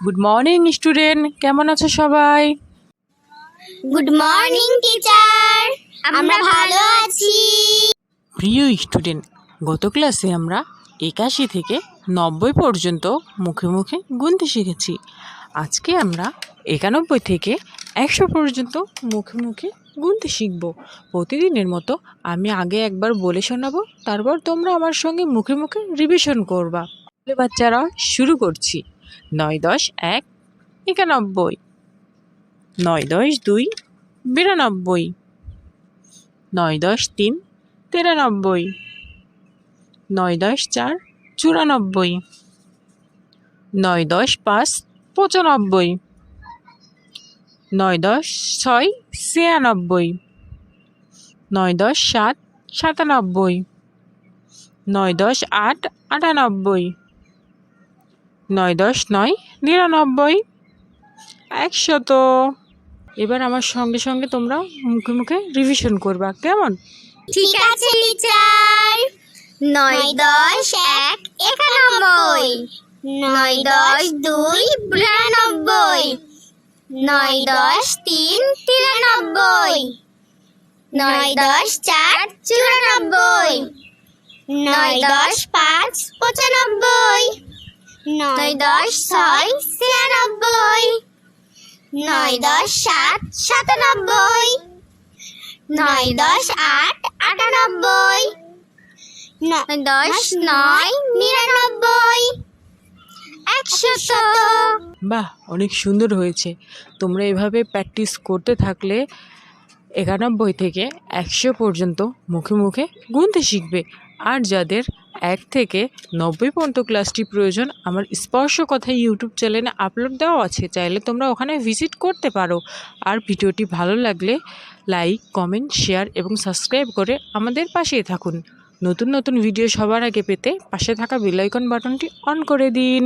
Good morning student, কেমন আছো সবাই? গুড মর্নিং টিচার, আমরা ভালো আছি। প্রিয় স্টুডেন্ট, গত ক্লাসে আমরা 81 থেকে 90 পর্যন্ত মুখে মুখে গুনতে শিখেছি। আজকে আমরা 91 থেকে 100 পর্যন্ত মুখে মুখে গুনতে শিখব। প্রতিদিনের মতো আমি আগে একবার বলে শোনাবো, তারপর তোমরা আমার সঙ্গে মুখে মুখে রিভিশন করবা। বাচ্চারা, শুরু করছি। 9 10 1 91, 9 10 2 92, 9 10 3 93, 9 10 4 94, 9 10 5 95, 9 10 6 96, 9 10 7 97, 9 10 8 98, 9 10 9 99, 100। এবার আমার সঙ্গে সঙ্গে তোমরা মুখে মুখে রিভিশন করবা, কেমন? ঠিক আছে টিচার। 9 10 1 91, 9 10 2 92, 9 10 3 93, 9 10 4 94, 9 10 5 95, 9 10 6 96, 9 10 7 97, 9 10 8 98, 9 10 9 99, 100। বাহ, অনেক সুন্দর হয়েছে। তোমরা এভাবে প্র্যাকটিস করতে থাকলে 91 থেকে 100 পর্যন্ত মুখে মুখে গুনতে শিখবে। আর যাদের 1 থেকে 90 পর্যন্ত ক্লাসটি প্রয়োজন, আমার স্পর্শ কথা ইউটিউব চ্যানেলে আপলোড দেওয়া আছে, চাইলে তোমরা ওখানে ভিজিট করতে পারো। আর ভিডিওটি ভালো লাগলে লাইক, কমেন্ট, শেয়ার এবং সাবস্ক্রাইব করে আমাদের পাশেই থাকুন। নতুন নতুন ভিডিও সবার আগে পেতে পাশে থাকা বেল আইকন বাটনটি অন করে দিন।